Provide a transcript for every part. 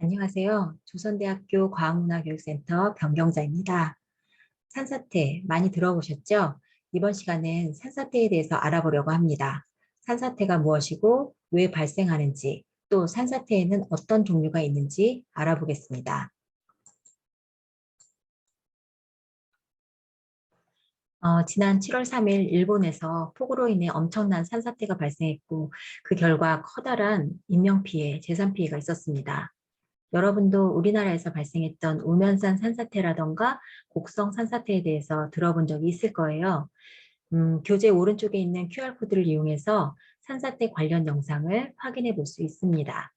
안녕하세요. 조선대학교 과학문화교육센터 변경자입니다. 산사태 많이 들어보셨죠? 이번 시간은 산사태에 대해서 알아보려고 합니다. 산사태가 무엇이고 왜 발생하는지, 또 산사태에는 어떤 종류가 있는지 알아보겠습니다. 지난 7월 3일 일본에서 폭우로 인해 엄청난 산사태가 발생했고 그 결과 커다란 인명피해, 재산피해가 있었습니다. 여러분도 우리나라에서 발생했던 우면산 산사태라던가 곡성 산사태에 대해서 들어본 적이 있을 거예요. 교재 오른쪽에 있는 QR코드를 이용해서 산사태 관련 영상을 확인해 볼 수 있습니다.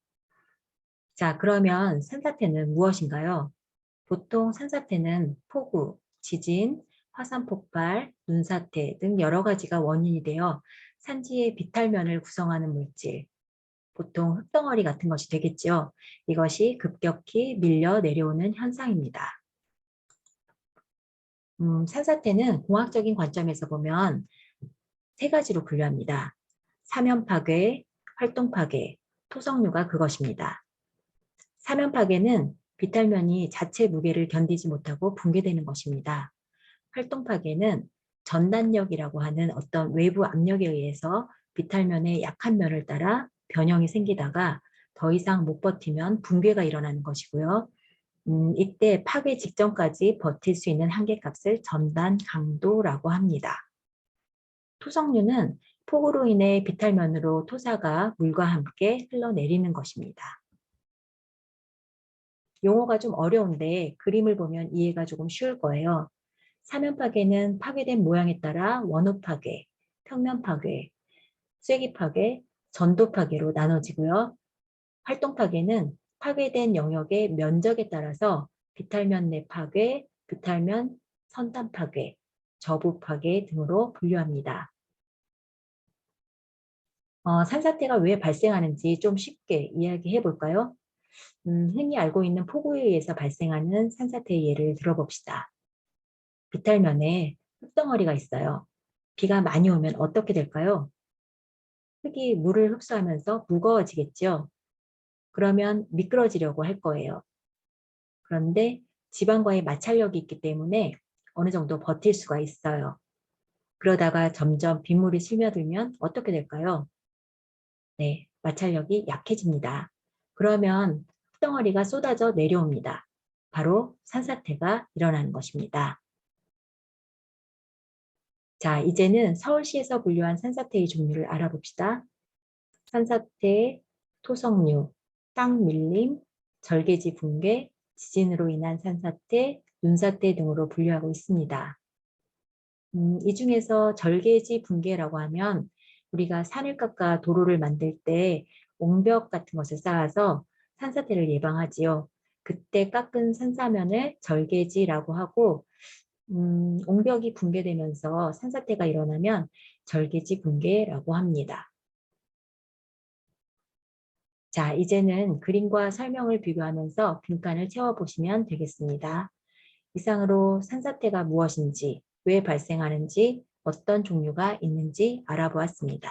자, 그러면 산사태는 무엇인가요? 보통 산사태는 폭우, 지진, 화산 폭발, 눈사태 등 여러 가지가 원인이 되어 산지의 비탈면을 구성하는 물질, 보통 흙덩어리 같은 것이 되겠죠. 이것이 급격히 밀려 내려오는 현상입니다. 산사태는 공학적인 관점에서 보면 세 가지로 분류합니다. 사면 파괴, 활동 파괴, 토성류가 그것입니다. 사면 파괴는 비탈면이 자체 무게를 견디지 못하고 붕괴되는 것입니다. 활동 파괴는 전단력이라고 하는 어떤 외부 압력에 의해서 비탈면의 약한 면을 따라 변형이 생기다가 더 이상 못 버티면 붕괴가 일어나는 것이고요. 이때 파괴 직전까지 버틸 수 있는 한계값을 전단 강도라고 합니다. 토성류는 폭우로 인해 비탈면으로 토사가 물과 함께 흘러내리는 것입니다. 용어가 좀 어려운데 그림을 보면 이해가 조금 쉬울 거예요. 사면 파괴는 파괴된 모양에 따라 원호 파괴, 평면 파괴, 쐐기 파괴, 전도 파괴로 나눠지고요. 활동 파괴는 파괴된 영역의 면적에 따라서 비탈면 내 파괴, 비탈면 선단 파괴, 저부 파괴 등으로 분류합니다. 산사태가 왜 발생하는지 좀 쉽게 이야기해 볼까요? 흔히 알고 있는 폭우에 의해서 발생하는 산사태의 예를 들어봅시다. 비탈면에 흙덩어리가 있어요. 비가 많이 오면 어떻게 될까요? 흙이 물을 흡수하면서 무거워지겠죠. 그러면 미끄러지려고 할 거예요. 그런데 지방과의 마찰력이 있기 때문에 어느 정도 버틸 수가 있어요. 그러다가 점점 빗물이 스며들면 어떻게 될까요? 네, 마찰력이 약해집니다. 그러면 흙덩어리가 쏟아져 내려옵니다. 바로 산사태가 일어나는 것입니다. 자, 이제는 서울시에서 분류한 산사태의 종류를 알아봅시다. 산사태, 토성류, 땅 밀림, 절개지 붕괴, 지진으로 인한 산사태, 눈사태 등으로 분류하고 있습니다. 이 중에서 절개지 붕괴라고 하면 우리가 산을 깎아 도로를 만들 때 옹벽 같은 것을 쌓아서 산사태를 예방하지요. 그때 깎은 산사면을 절개지라고 하고 옹벽이 붕괴되면서 산사태가 일어나면 절개지 붕괴라고 합니다. 자, 이제는 그림과 설명을 비교하면서 빈칸을 채워보시면 되겠습니다. 이상으로 산사태가 무엇인지, 왜 발생하는지, 어떤 종류가 있는지 알아보았습니다.